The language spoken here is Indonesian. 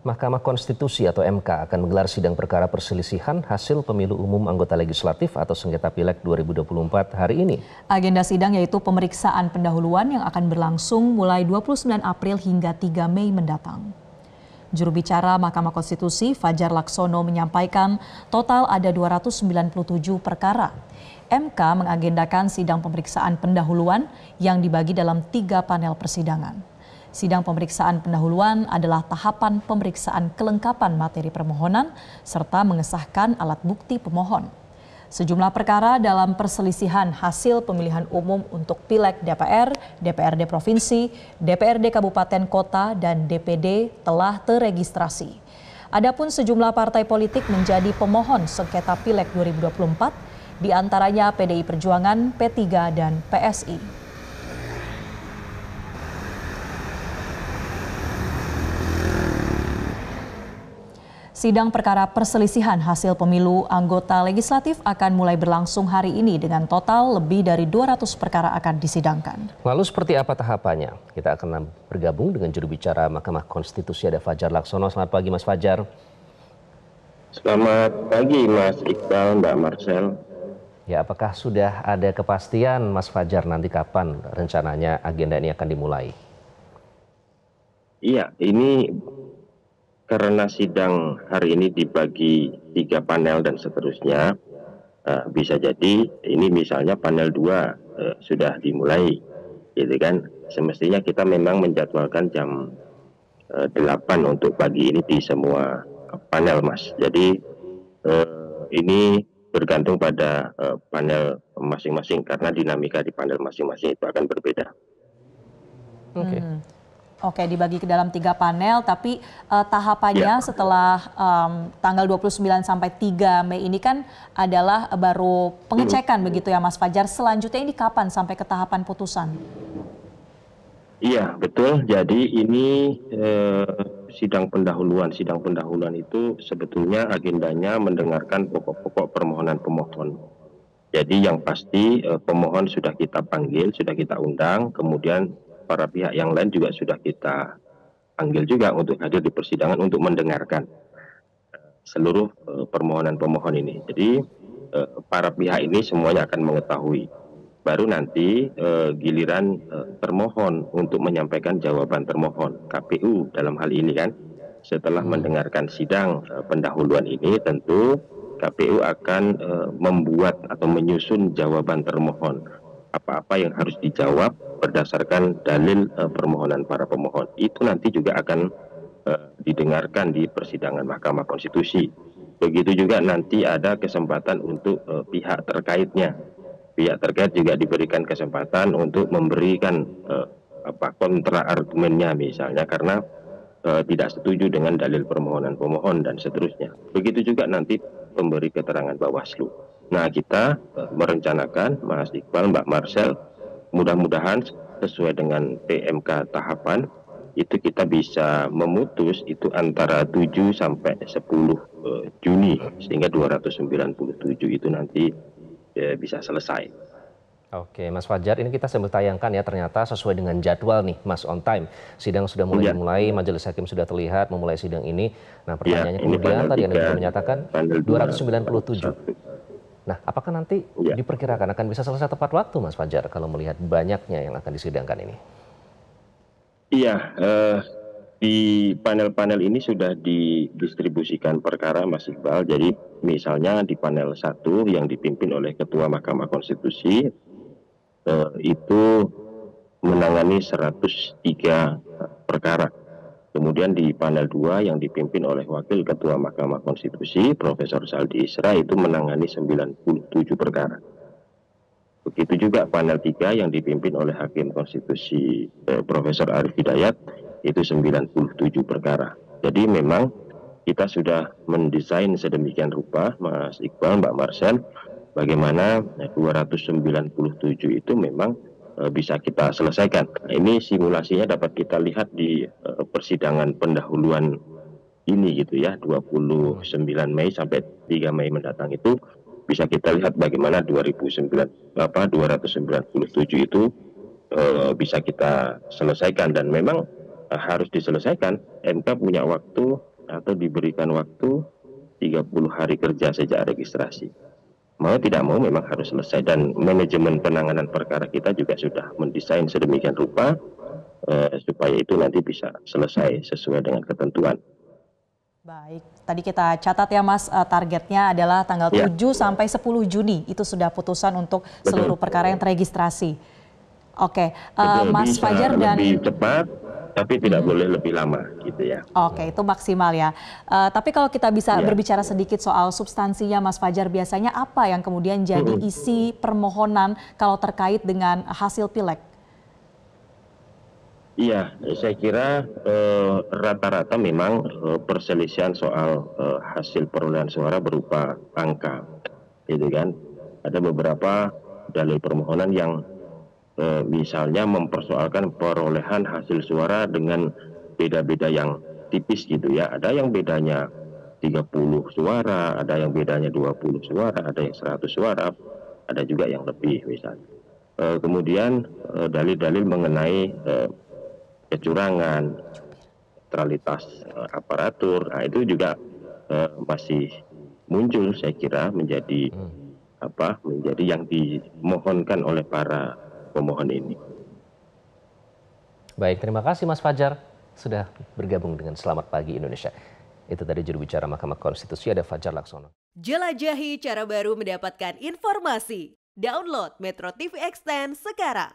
Mahkamah Konstitusi atau MK akan menggelar sidang perkara perselisihan hasil pemilu umum anggota legislatif atau sengketa Pileg 2024 hari ini. Agenda sidang yaitu pemeriksaan pendahuluan yang akan berlangsung mulai 29 April hingga 3 Mei mendatang. Juru bicara Mahkamah Konstitusi Fajar Laksono menyampaikan total ada 297 perkara. MK mengagendakan sidang pemeriksaan pendahuluan yang dibagi dalam 3 panel persidangan. Sidang pemeriksaan pendahuluan adalah tahapan pemeriksaan kelengkapan materi permohonan serta mengesahkan alat bukti pemohon. Sejumlah perkara dalam perselisihan hasil pemilihan umum untuk Pileg DPR, DPRD Provinsi, DPRD Kabupaten Kota, dan DPD telah teregistrasi. Adapun sejumlah partai politik menjadi pemohon sengketa Pileg 2024, diantaranya PDI Perjuangan, P3, dan PSI. Sidang perkara perselisihan hasil pemilu anggota legislatif akan mulai berlangsung hari ini dengan total lebih dari 200 perkara akan disidangkan. Lalu seperti apa tahapannya? Kita akan bergabung dengan juru bicara Mahkamah Konstitusi ada Fajar Laksono. Selamat pagi Mas Fajar. Selamat pagi Mas Iqbal, Mbak Marcel. Ya, apakah sudah ada kepastian Mas Fajar nanti kapan rencananya agenda ini akan dimulai? Iya, ini karena sidang hari ini dibagi 3 panel dan seterusnya, bisa jadi ini misalnya panel 2 sudah dimulai, gitu kan? Semestinya kita memang menjadwalkan jam 8 untuk pagi ini di semua panel, Mas. Jadi ini bergantung pada panel masing-masing karena dinamika di panel masing-masing itu akan berbeda. Oke, dibagi ke dalam 3 panel, tapi tahapannya setelah tanggal 29 sampai 3 Mei ini kan adalah baru pengecekan begitu ya Mas Fajar. Selanjutnya ini kapan sampai ke tahapan putusan? Iya, betul. Jadi ini sidang pendahuluan. Sidang pendahuluan itu sebetulnya agendanya mendengarkan pokok-pokok permohonan pemohon. Jadi yang pasti pemohon sudah kita panggil, sudah kita undang, kemudian para pihak yang lain juga sudah kita panggil juga untuk hadir di persidangan untuk mendengarkan seluruh permohonan pemohon ini. Jadi para pihak ini semuanya akan mengetahui. Baru nanti giliran termohon untuk menyampaikan jawaban termohon, KPU dalam hal ini kan. Setelah mendengarkan sidang pendahuluan ini tentu KPU akan membuat atau menyusun jawaban termohon. Apa-apa yang harus dijawab berdasarkan dalil permohonan para pemohon. Itu nanti juga akan didengarkan di persidangan Mahkamah Konstitusi. Begitu juga nanti ada kesempatan untuk pihak terkaitnya. Pihak terkait juga diberikan kesempatan untuk memberikan kontra argumennya misalnya karena tidak setuju dengan dalil permohonan pemohon dan seterusnya. Begitu juga nanti pemberi keterangan Bawaslu. Nah, kita merencanakan, Mas Iqbal, Mbak Marcel, mudah-mudahan sesuai dengan PMK tahapan, itu kita bisa memutus itu antara 7 sampai 10 Juni, sehingga 297 itu nanti bisa selesai. Oke, Mas Fajar, ini kita sambil tayangkan ya, ternyata sesuai dengan jadwal nih, Mas, on time. Sidang sudah mulai dimulai, majelis hakim sudah terlihat memulai sidang ini. Nah, pertanyaannya kemudian tadi Anda juga menyatakan 297. Nah, apakah nanti diperkirakan akan bisa selesai tepat waktu, Mas Fajar, kalau melihat banyaknya yang akan disidangkan ini? Iya, di panel-panel ini sudah didistribusikan perkara, Mas Iqbal. Jadi misalnya di panel 1 yang dipimpin oleh Ketua Mahkamah Konstitusi, itu menangani 103 perkara. Kemudian di panel 2 yang dipimpin oleh Wakil Ketua Mahkamah Konstitusi, Profesor Saldi Isra, itu menangani 97 perkara. Begitu juga panel 3 yang dipimpin oleh Hakim Konstitusi Profesor Arif Hidayat, itu 97 perkara. Jadi memang kita sudah mendesain sedemikian rupa, Mas Iqbal, Mbak Marcel, bagaimana 297 itu memang bisa kita selesaikan. Ini simulasinya dapat kita lihat di persidangan pendahuluan ini gitu ya, 29 Mei sampai 3 Mei mendatang itu bisa kita lihat bagaimana 297 itu bisa kita selesaikan dan memang harus diselesaikan. MK punya waktu atau diberikan waktu 30 hari kerja sejak registrasi. Mau tidak mau memang harus selesai, dan manajemen penanganan perkara kita juga sudah mendesain sedemikian rupa supaya itu nanti bisa selesai sesuai dengan ketentuan. Baik, tadi kita catat ya Mas, targetnya adalah tanggal 7 sampai 10 Juni, itu sudah putusan untuk seluruh perkara yang teregistrasi. Oke, Mas Fajar dan... Lebih cepat, tapi tidak boleh lebih lama gitu ya. Oke, itu maksimal ya. Tapi kalau kita bisa berbicara sedikit soal substansinya Mas Fajar, biasanya apa yang kemudian jadi isi permohonan kalau terkait dengan hasil pileg? Iya, saya kira rata-rata memang perselisihan soal hasil perolehan suara berupa angka, gitu kan. Ada beberapa dalil permohonan yang misalnya mempersoalkan perolehan hasil suara dengan beda-beda yang tipis gitu ya. Ada yang bedanya 30 suara, ada yang bedanya 20 suara, ada yang 100 suara, ada juga yang lebih misalnya. Kemudian dalil-dalil mengenai kecurangan, netralitas aparatur, nah itu juga masih muncul saya kira menjadi menjadi yang dimohonkan oleh para pemohon ini. Baik, terima kasih Mas Fajar sudah bergabung dengan Selamat Pagi Indonesia. Itu tadi juru bicara Mahkamah Konstitusi, ada Fajar Laksono. Jelajahi cara baru mendapatkan informasi. Download Metro TV Extend sekarang.